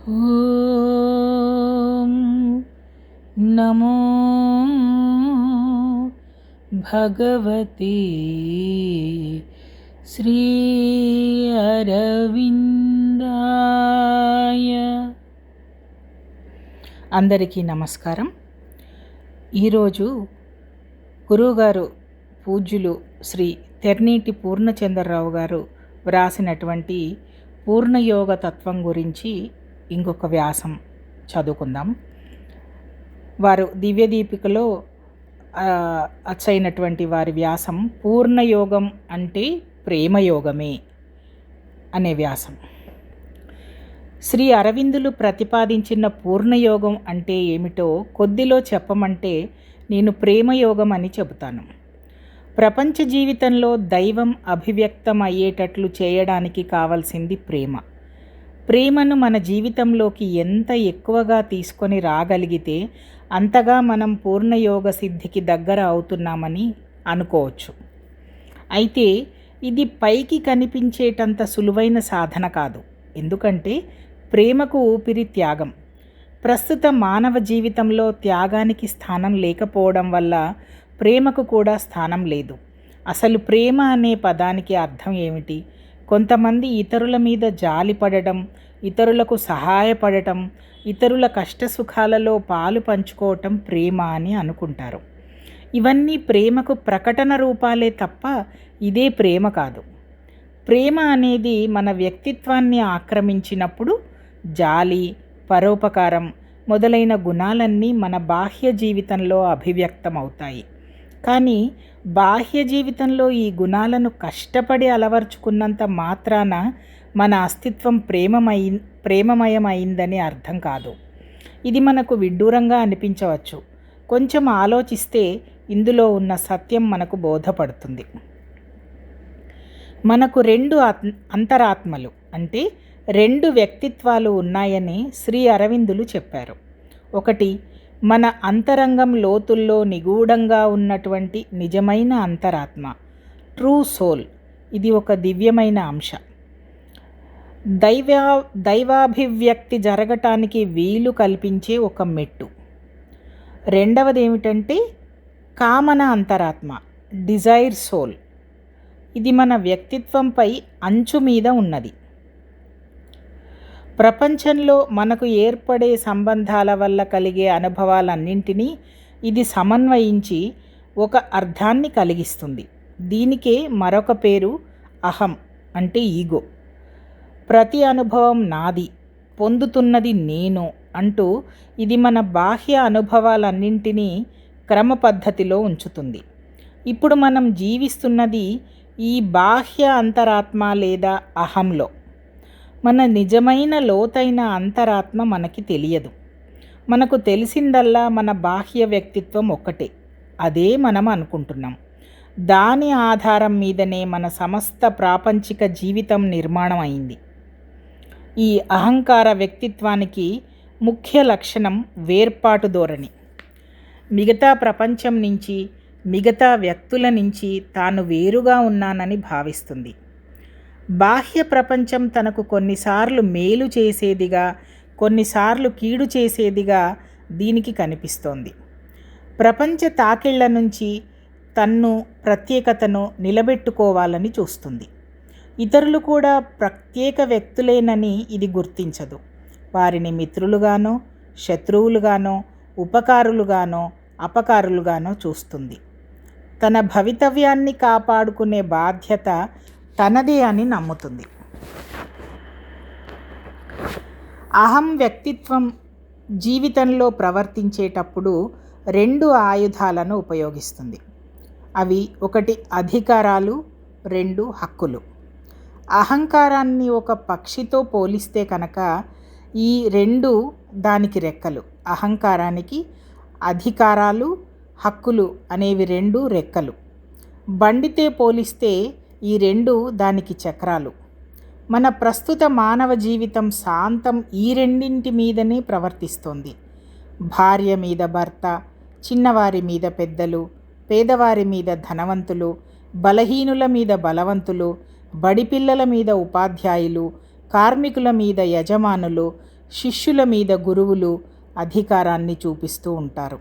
ఓం నమో భగవతే శ్రీ అరవిందాయ. అందరికీ నమస్కారం. ఈరోజు గురువుగారు పూజ్యులు శ్రీ తెర్నీటి పూర్ణచంద్రరావు గారు వ్రాసినటువంటి పూర్ణయోగ తత్వం గురించి ఇంకొక వ్యాసం చదువుకుందాం. వారు దివ్యదీపికలో అచ్చైనటువంటి వారి వ్యాసం పూర్ణయోగం అంటే ప్రేమయోగమే అనే వ్యాసం. శ్రీ అరవిందులు ప్రతిపాదించిన పూర్ణయోగం అంటే ఏమిటో కొద్దిలో చెప్పమంటే నేను ప్రేమయోగం అని చెబుతాను. ప్రపంచ జీవితంలో దైవం అభివ్యక్తం అయ్యేటట్లు చేయడానికి కావలసింది ప్రేమ. ప్రేమను మన జీవితంలోకి ఎంత ఎక్కువగా తీసుకొని రాగలిగితే అంతగా మనం పూర్ణయోగ సిద్ధికి దగ్గర అవుతున్నామని అనుకోవచ్చు. అయితే ఇది పైకి కనిపించేటంత సులువైన సాధన కాదు. ఎందుకంటే ప్రేమకు ఊపిరి త్యాగం. ప్రస్తుత మానవ జీవితంలో త్యాగానికి స్థానం లేకపోవడం వల్ల ప్రేమకు కూడా స్థానం లేదు. అసలు ప్రేమ అనే పదానికి అర్థం ఏమిటి? కొంతమంది ఇతరుల మీద జాలి పడటం, ఇతరులకు సహాయపడటం, ఇతరుల కష్టసుఖాలలో పాలు పంచుకోవటం ప్రేమ అని అనుకుంటారు. ఇవన్నీ ప్రేమకు ప్రకటన రూపాలే తప్ప ఇదే ప్రేమ కాదు. ప్రేమ అనేది మన వ్యక్తిత్వాన్ని ఆక్రమించినప్పుడు జాలి, పరోపకారం మొదలైన గుణాలన్నీ మన బాహ్య జీవితంలో అభివ్యక్తం అవుతాయి. కానీ బాహ్య జీవితంలో ఈ గుణాలను కష్టపడి అలవర్చుకున్నంత మాత్రాన మన అస్తిత్వం ప్రేమమయమైందని అర్థం కాదు. ఇది మనకు విడ్డూరంగా అనిపించవచ్చు. కొంచెం ఆలోచిస్తే ఇందులో ఉన్న సత్యం మనకు బోధపడుతుంది. మనకు రెండు అంతరాత్మలు అంటే రెండు వ్యక్తిత్వాలు ఉన్నాయని శ్రీ అరవిందులు చెప్పారు. ఒకటి మన అంతరంగం లోతుల్లో నిగూఢంగా ఉన్నటువంటి నిజమైన అంతరాత్మ, ట్రూ సోల్. ఇది ఒక దివ్యమైన అంశ. దైవాభివ్యక్తి జరగటానికి వీలు కల్పించే ఒక మెట్టు. రెండవది ఏమిటంటే కామన అంతరాత్మ, డిజైర్ సోల్. ఇది మన వ్యక్తిత్వంపై అంచు మీద ఉన్నది. ప్రపంచంలో మనకు ఏర్పడే సంబంధాల వల్ల కలిగే అనుభవాలన్నింటినీ ఇది సమన్వయించి ఒక అర్థాన్ని కలిగిస్తుంది. దీనికే మరొక పేరు అహం అంటే ఈగో. ప్రతి అనుభవం నాది, పొందుతున్నది నేను అంటూ ఇది మన బాహ్య అనుభవాలన్నింటినీ క్రమ పద్ధతిలో ఉంచుతుంది. ఇప్పుడు మనం జీవిస్తున్నది ఈ బాహ్య అంతరాత్మ లేదా అహంలో. మన నిజమైన లోతైన అంతరాత్మ మనకి తెలియదు. మనకు తెలిసిందల్లా మన బాహ్య వ్యక్తిత్వం ఒక్కటే. అదే మనం అనుకుంటున్నాం. దాని ఆధారం మీదనే మన సమస్త ప్రాపంచిక జీవితం నిర్మాణం అయింది. ఈ అహంకార వ్యక్తిత్వానికి ముఖ్య లక్షణం వేర్పాటు ధోరణి. మిగతా ప్రపంచం నుంచి, మిగతా వ్యక్తుల నుంచి తాను వేరుగా ఉన్నానని భావిస్తుంది. బాహ్య ప్రపంచం తనకు కొన్నిసార్లు మేలు చేసేదిగా, కొన్నిసార్లు కీడు చేసేదిగా దీనికి కనిపిస్తోంది. ప్రపంచ తాకిళ్ల నుంచి తన్ను ప్రత్యేకతను నిలబెట్టుకోవాలని చూస్తుంది. ఇతరులు కూడా ప్రత్యేక వ్యక్తులేనని ఇది గుర్తించదు. వారిని మిత్రులుగానో, శత్రువులుగానో, ఉపకారులుగానో, అపకారులుగానో చూస్తుంది. తన భవితవ్యాన్ని కాపాడుకునే బాధ్యత తనదే అని నమ్ముతుంది. అహం వ్యక్తిత్వం జీవితంలో ప్రవర్తించేటప్పుడు రెండు ఆయుధాలను ఉపయోగిస్తుంది. అవి ఒకటి అధికారాలు, రెండు హక్కులు. అహంకారాన్ని ఒక పక్షితో పోలిస్తే కనుక ఈ రెండు దానికి రెక్కలు. అహంకారానికి అధికారాలు, హక్కులు అనేవి రెండు రెక్కలు. బండితో పోలిస్తే ఈ రెండు దానికి చక్రాలు. మన ప్రస్తుత మానవ జీవితం శాంతం ఈ రెండింటి మీదనే ప్రవర్తిస్తోంది. భార్య మీద భర్త, చిన్నవారి మీద పెద్దలు, పేదవారి మీద ధనవంతులు, బలహీనుల మీద బలవంతులు, బడిపిల్లల మీద ఉపాధ్యాయులు, కార్మికుల మీద యజమానులు, శిష్యుల మీద గురువులు అధికారాన్ని చూపిస్తూ ఉంటారు.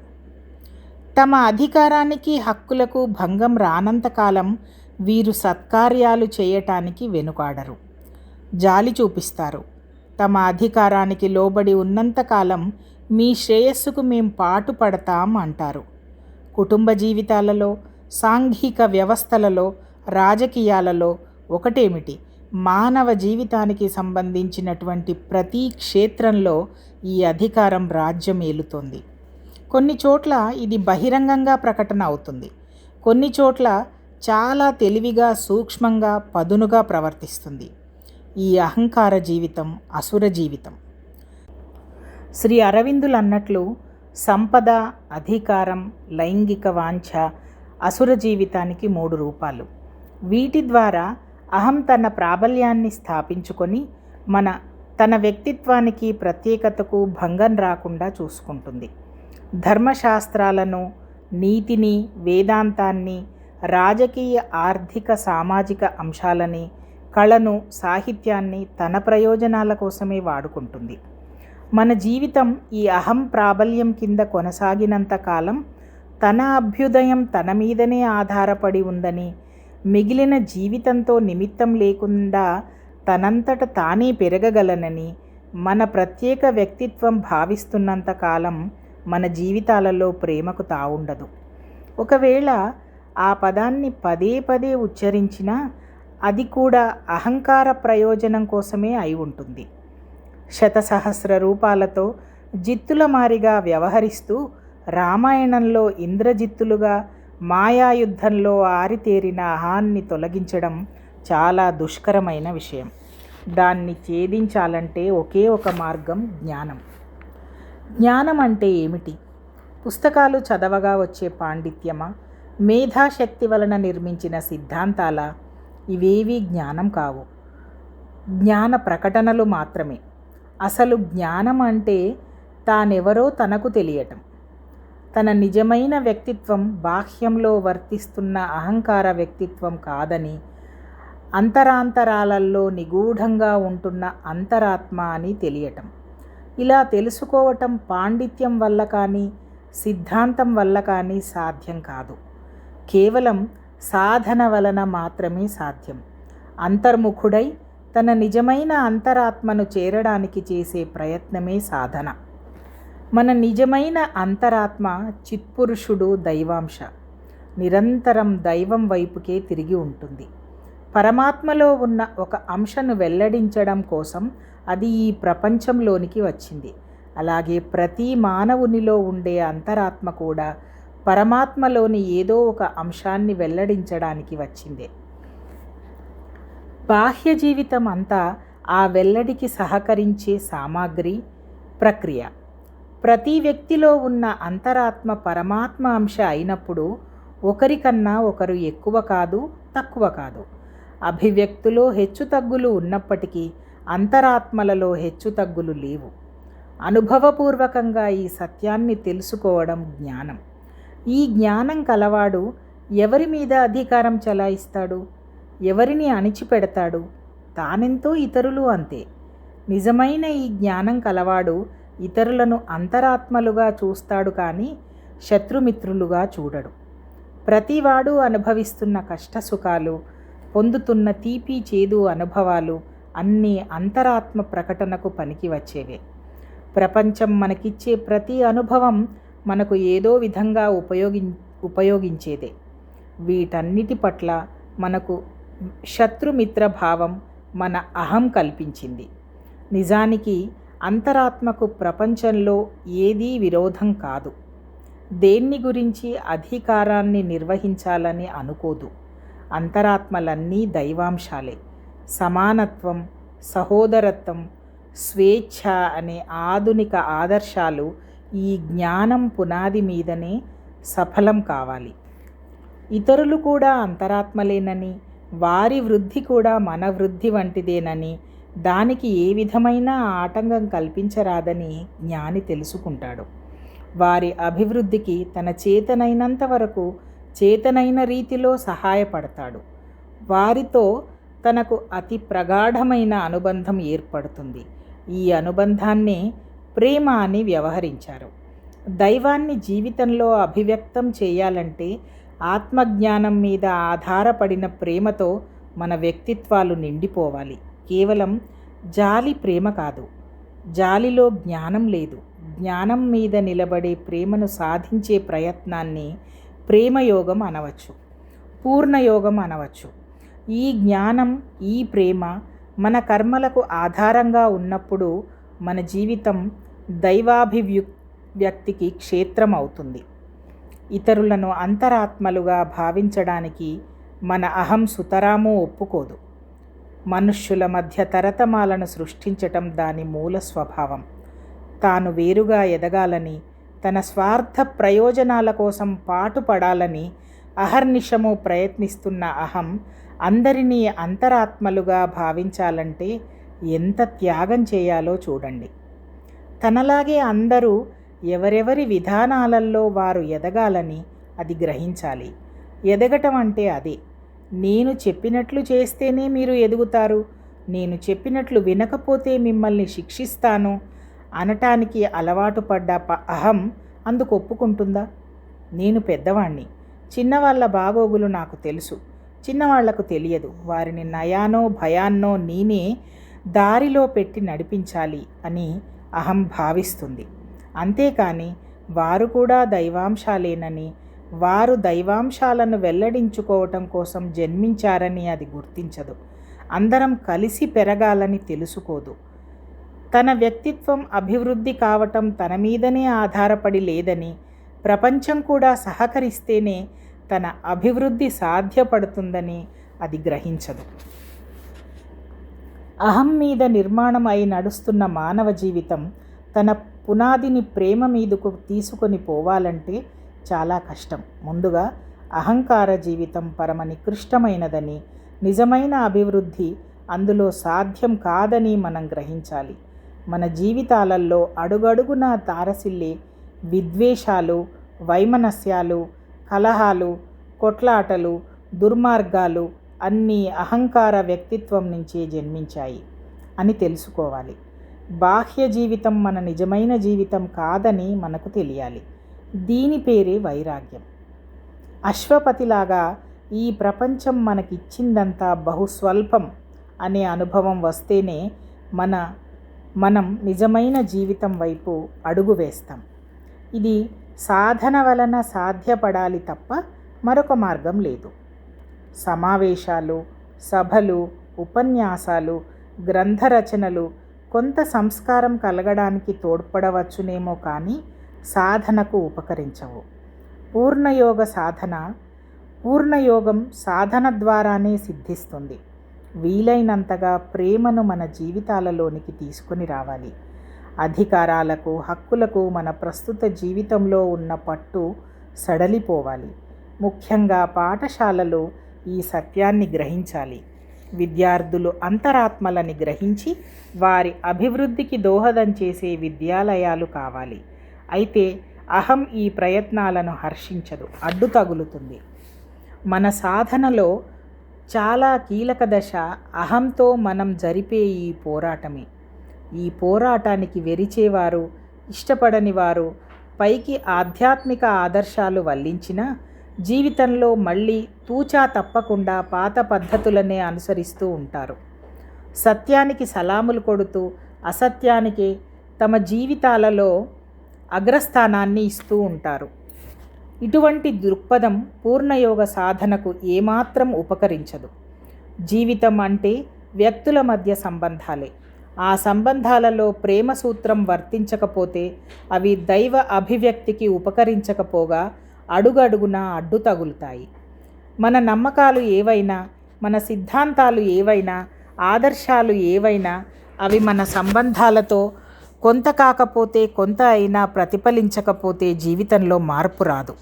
తమ అధికారానికి హక్కులకు భంగం రానంతకాలం వీరు సత్కార్యాలు చేయటానికి వెనుకాడరు, జాలి చూపిస్తారు. తమ అధికారానికి లోబడి ఉన్నంతకాలం మీ శ్రేయస్సుకు మేం పాటుపడతాం అంటారు. కుటుంబ జీవితాలలో, సాంఘిక వ్యవస్థలలో, రాజకీయాలలో ఒకటేమిటి, మానవ జీవితానికి సంబంధించినటువంటి ప్రతి క్షేత్రంలో ఈ అధికారం రాజ్యం ఏలుతోంది. కొన్ని చోట్ల ఇది బహిరంగంగా ప్రకటన అవుతుంది, కొన్ని చోట్ల చాలా తెలివిగా, సూక్ష్మంగా, పదునుగా ప్రవర్తిస్తుంది. ఈ అహంకార జీవితం అసుర జీవితం. శ్రీ అరవిందులు అన్నట్లు సంపద, అధికారం, లైంగిక వాంఛ అసుర జీవితానికి 3 రూపాలు. వీటి ద్వారా అహం తన ప్రాబల్యాన్ని స్థాపించుకొని తన వ్యక్తిత్వానికి, ప్రత్యేకతకు భంగం రాకుండా చూసుకుంటుంది. ధర్మశాస్త్రాలను, నీతిని, వేదాంతాన్ని, రాజకీయ, ఆర్థిక, సామాజిక అంశాలని, కళను, సాహిత్యాన్ని తన ప్రయోజనాల కోసమే వాడుకుంటుంది. మన జీవితం ఈ అహం ప్రాబల్యం కింద కొనసాగినంత కాలం తన అభ్యుదయం తన మీదనే ఆధారపడి ఉందని, మిగిలిన జీవితంతో నిమిత్తం లేకుండా తనంతట తానే పెరగగలనని మన ప్రత్యేక వ్యక్తిత్వం భావిస్తున్నంత కాలం మన జీవితాలలో ప్రేమకు తావుండదు. ఒకవేళ ఆ పదాన్ని పదే పదే ఉచ్చరించినా అది కూడా అహంకార ప్రయోజనం కోసమే అయి ఉంటుంది. శతసహస్ర రూపాలతో జిత్తుల మారిగా వ్యవహరిస్తూ రామాయణంలో ఇంద్రజిత్తులుగా మాయాయుద్ధంలో ఆరితేరిన అహాన్ని తొలగించడం చాలా దుష్కరమైన విషయం. దాన్ని ఛేదించాలంటే ఒకే ఒక మార్గం జ్ఞానం. జ్ఞానం అంటే ఏమిటి? పుస్తకాలు చదవగా వచ్చే పాండిత్యమా, మేధాశక్తి వలన నిర్మించిన సిద్ధాంతాల? ఇవేవీ జ్ఞానం కావు, జ్ఞాన ప్రకటనలు మాత్రమే. అసలు జ్ఞానం అంటే తానెవరో తనకు తెలియటం. తన నిజమైన వ్యక్తిత్వం బాహ్యంలో వర్తిస్తున్న అహంకార వ్యక్తిత్వం కాదని, అంతరాంతరాలలో నిగూఢంగా ఉంటున్న అంతరాత్మ అని తెలియటం. ఇలా తెలుసుకోవటం పాండిత్యం వల్ల కానీ, సిద్ధాంతం వల్ల కానీ సాధ్యం కాదు. కేవలం సాధన వలన మాత్రమే సాధ్యం. అంతర్ముఖుడై తన నిజమైన అంతరాత్మను చేరడానికి చేసే ప్రయత్నమే సాధన. మన నిజమైన అంతరాత్మ చిత్పురుషుడు, దైవాంశ. నిరంతరం దైవం వైపుకే తిరిగి ఉంటుంది. పరమాత్మలో ఉన్న ఒక అంశను వెల్లడించడం కోసం అది ఈ ప్రపంచంలోనికి వచ్చింది. అలాగే ప్రతి మానవునిలో ఉండే అంతరాత్మ కూడా పరమాత్మలోని ఏదో ఒక అంశాన్ని వెల్లడించడానికి వచ్చిందే. బాహ్య జీవితం అంతా ఆ వెల్లడికి సహకరించే సామాగ్రి, ప్రక్రియ. ప్రతి వ్యక్తిలో ఉన్న అంతరాత్మ పరమాత్మ అంశ అయినప్పుడు ఒకరికన్నా ఒకరు ఎక్కువ కాదు, తక్కువ కాదు. అభివ్యక్తిలో హెచ్చుతగ్గులు ఉన్నప్పటికీ అంతరాత్మలలో హెచ్చుతగ్గులు లేవు. అనుభవపూర్వకంగా ఈ సత్యాన్ని తెలుసుకోవడం జ్ఞానం. ఈ జ్ఞానం కలవాడు ఎవరి మీద అధికారం చలాయిస్తాడు, ఎవరిని అణిచిపెడతాడు? తానెంతో ఇతరులు అంతే. నిజమైన ఈ జ్ఞానం కలవాడు ఇతరులను అంతరాత్మలుగా చూస్తాడు కానీ శత్రుమిత్రులుగా చూడడు. ప్రతివాడు అనుభవిస్తున్న కష్టసుఖాలు, పొందుతున్న తీపి చేదు అనుభవాలు అన్నీ అంతరాత్మ ప్రకటనకు పనికి వచ్చేవే. ప్రపంచం మనకిచ్చే ప్రతి అనుభవం మనకు ఏదో విధంగా ఉపయోగించేదే. వీటన్నిటి పట్ల మనకు శత్రుమిత్ర భావం మన అహం కల్పించింది. నిజానికి అంతరాత్మకు ప్రపంచంలో ఏదీ విరోధం కాదు. దేన్ని గురించి అధికారాన్ని నిర్వహించాలని అనుకోదు. అంతరాత్మలన్నీ దైవాంశాలే. సమానత్వం, సహోదరత్వం, స్వేచ్ఛ అనే ఆధునిక ఆదర్శాలు ఈ జ్ఞానం పునాది మీదనే సఫలం కావాలి. ఇతరులు కూడా అంతరాత్మలేనని, వారి వృద్ధి కూడా మన వృద్ధి వంటిదేనని, దానికి ఏ విధమైన ఆటంకం కల్పించరాదని జ్ఞాని తెలుసుకుంటాడు. వారి అభివృద్ధికి తన చేతనైనంత వరకు చేతనైన రీతిలో సహాయపడతాడు. వారితో తనకు అతి ప్రగాఢమైన అనుబంధం ఏర్పడుతుంది. ఈ అనుబంధాన్నే ప్రేమ అని వ్యవహరించారు. దైవాన్ని జీవితంలో అభివ్యక్తం చేయాలంటే ఆత్మజ్ఞానం మీద ఆధారపడిన ప్రేమతో మన వ్యక్తిత్వాలు నిండిపోవాలి. కేవలం జాలి ప్రేమ కాదు. జాలిలో జ్ఞానం లేదు. జ్ఞానం మీద నిలబడే ప్రేమను సాధించే ప్రయత్నాన్ని ప్రేమయోగం అనవచ్చు, పూర్ణయోగం అనవచ్చు. ఈ జ్ఞానం, ఈ ప్రేమ మన కర్మలకు ఆధారంగా ఉన్నప్పుడు మన జీవితం దైవాభివ్యక్తికి క్షేత్రం అవుతుంది. ఇతరులను అంతరాత్మలుగా భావించడానికి మన అహం సుతరాము ఒప్పుకోదు. మనుష్యుల మధ్య తరతమాలను సృష్టించటం దాని మూల స్వభావం. తాను వేరుగా ఎదగాలని, తన స్వార్థ ప్రయోజనాల కోసం పాటుపడాలని అహర్నిశము ప్రయత్నిస్తున్న అహం అందరినీ అంతరాత్మలుగా భావించాలంటే ఎంత త్యాగం చేయాలో చూడండి. తనలాగే అందరూ ఎవరెవరి విధానాలలో వారు ఎదగాలని అది గ్రహించాలి. ఎదగటం అంటే అదే. నేను చెప్పినట్లు చేస్తేనే మీరు ఎదుగుతారు, నేను చెప్పినట్లు వినకపోతే మిమ్మల్ని శిక్షిస్తాను అనటానికి అలవాటు పడ్డ అహం అందుకు ఒప్పుకుంటుందా? నేను పెద్దవాణ్ణి, చిన్నవాళ్ళ బాగోగులు నాకు తెలుసు, చిన్నవాళ్లకు తెలియదు, వారిని నయానో భయాన్నో నేనే దారిలో పెట్టి నడిపించాలి అని అహం భావిస్తుంది. అంతేకాని వారు కూడా దైవాంశాలేనని, వారు దైవాంశాలను వెల్లడించుకోవటం కోసం జన్మించారని అది గుర్తించదు. అందరం కలిసి పెరగాలని తెలుసుకోదు. తన వ్యక్తిత్వం అభివృద్ధి కావటం తన మీదనే ఆధారపడి లేదని, ప్రపంచం కూడా సహకరిస్తేనే తన అభివృద్ధి సాధ్యపడుతుందని అది గ్రహించదు. అహం మీద నిర్మాణం అయి నడుస్తున్న మానవ జీవితం తన పునాదిని ప్రేమ మీదకు తీసుకొని పోవాలంటే చాలా కష్టం. ముందుగా అహంకార జీవితం పరమ నికృష్టమైనదని, నిజమైన అభివృద్ధి అందులో సాధ్యం కాదని మనం గ్రహించాలి. మన జీవితాలలో అడుగడుగునా తారసిల్లే విద్వేషాలు, వైమనస్యాలు, కలహాలు, కొట్లాటలు, దుర్మార్గాలు అన్నీ అహంకార వ్యక్తిత్వం నుంచే జన్మించాయి అని తెలుసుకోవాలి. బాహ్య జీవితం మన నిజమైన జీవితం కాదని మనకు తెలియాలి. దీని పేరే వైరాగ్యం. అశ్వపతిలాగా ఈ ప్రపంచం మనకిచ్చిందంతా బహుస్వల్పం అనే అనుభవం వస్తేనే మనం నిజమైన జీవితం వైపు అడుగు వేస్తాం. ఇది సాధన వలన సాధ్యపడాలి తప్ప మరొక మార్గం లేదు. సమావేశాలు, సభలు, ఉపన్యాసాలు, గ్రంథరచనలు కొంత సంస్కారం కలగడానికి తోడ్పడవచ్చునేమో కానీ సాధనకు ఉపకరించవు. పూర్ణయోగం సాధన ద్వారానే సిద్ధిస్తుంది. వీలైనంతగా ప్రేమను మన జీవితాలలోనికి తీసుకొని రావాలి. అధికారాలకు, హక్కులకు మన ప్రస్తుత జీవితంలో ఉన్న పట్టు సడలిపోవాలి. ముఖ్యంగా పాఠశాలలో ఈ సత్యాన్ని గ్రహించాలి. విద్యార్థులు అంతరాత్మలని గ్రహించి వారి అభివృద్ధికి దోహదం చేసే విద్యాలయాలు కావాలి. అయితే అహం ఈ ప్రయత్నాలను హర్షించదు, అడ్డు తగులుతుంది. మన సాధనలో చాలా కీలక దశ అహంతో మనం జరిపే ఈ పోరాటమే. ఈ పోరాటానికి వెరిచేవారు, ఇష్టపడని వారు పైకి ఆధ్యాత్మిక ఆదర్శాలు వల్లించినా జీవితంలో మళ్ళీ తూచా తప్పకుండా పాత పద్ధతులనే అనుసరిస్తూ ఉంటారు. సత్యానికి సలాములు కొడుతూ అసత్యానికి తమ జీవితాలలో అగ్రస్థానాన్ని ఇస్తూ ఉంటారు. ఇటువంటి దృక్పథం పూర్ణయోగ సాధనకు ఏమాత్రం ఉపకరించదు. జీవితం అంటే వ్యక్తుల మధ్య సంబంధాలే. ఆ సంబంధాలలో ప్రేమ సూత్రం వర్తించకపోతే అవి దైవ అభివ్యక్తికి ఉపకరించకపోగా అడుగడుగునా అడ్డు తగులుతాయి. మన నమ్మకాలు ఏవైనా, మన సిద్ధాంతాలు ఏవైనా, ఆదర్శాలు ఏవైనా అవి మన సంబంధాలతో కొంత కాకపోతే కొంత అయినా ప్రతిఫలించకపోతే జీవితంలో మార్పు రాదు.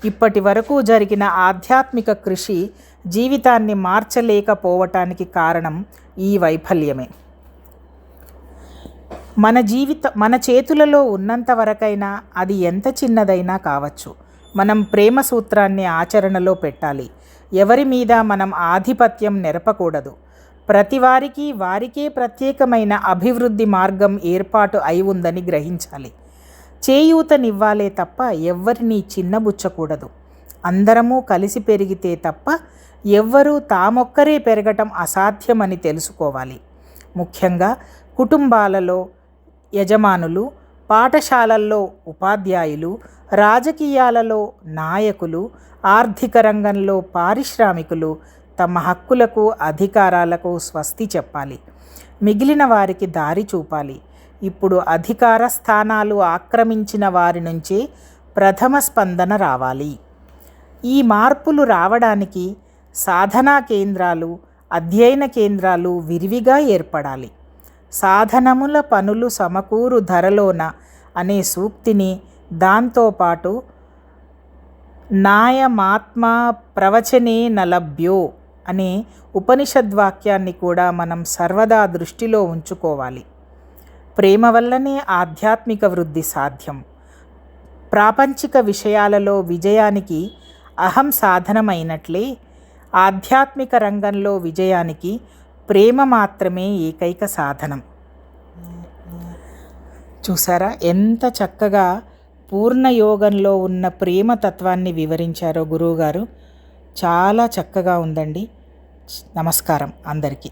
ఇప్పటి వరకు జరిగిన ఆధ్యాత్మిక కృషి జీవితాన్ని మార్చలేకపోవటానికి కారణం ఈ వైఫల్యమే. మన చేతులలో ఉన్నంత వరకైనా అది ఎంత చిన్నదైనా కావచ్చు, మనం ప్రేమ సూత్రాన్ని ఆచరణలో పెట్టాలి. ఎవరి మీద మనం ఆధిపత్యం నెరపకూడదు. ప్రతివారికి వారికే ప్రత్యేకమైన అభివృద్ధి మార్గం ఏర్పాటు అయి ఉందని గ్రహించాలి. చేయూతనివ్వాలే తప్ప ఎవ్వరినీ చిన్నబుచ్చకూడదు. అందరము కలిసి పెరిగితే తప్ప ఎవ్వరూ తామొక్కరే పెరగటం అసాధ్యమని తెలుసుకోవాలి. ముఖ్యంగా కుటుంబాలలో యజమానులు, పాఠశాలల్లో ఉపాధ్యాయులు, రాజకీయాలలో నాయకులు, ఆర్థిక రంగంలో పారిశ్రామికులు తమ హక్కులకు, అధికారాలకు స్వస్తి చెప్పాలి. మిగిలిన వారికి దారి చూపాలి. ఇప్పుడు అధికార స్థానాలు ఆక్రమించిన వారి నుంచే ప్రథమ స్పందన రావాలి. ఈ మార్పులు రావడానికి సాధనా కేంద్రాలు, అధ్యయన కేంద్రాలు విరివిగా ఏర్పడాలి. సాధనముల పనులు సమకూరు ధరలోన అనే సూక్తిని, దాంతోపాటు నాయమాత్మా ప్రవచనే నలభ్యో అనే ఉపనిషద్వాక్యాన్ని కూడా మనం సర్వదా దృష్టిలో ఉంచుకోవాలి. ప్రేమ వల్లనే ఆధ్యాత్మిక వృద్ధి సాధ్యం. ప్రాపంచిక విషయాలలో విజయానికి అహం సాధనమైనట్లే ఆధ్యాత్మిక రంగంలో విజయానికి ప్రేమ మాత్రమే ఏకైక సాధనం. చూసారా ఎంత చక్కగా పూర్ణయోగంలో ఉన్న ప్రేమ తత్వాన్ని వివరించారో గురువుగారు. చాలా చక్కగా ఉందండి. నమస్కారం అందరికీ.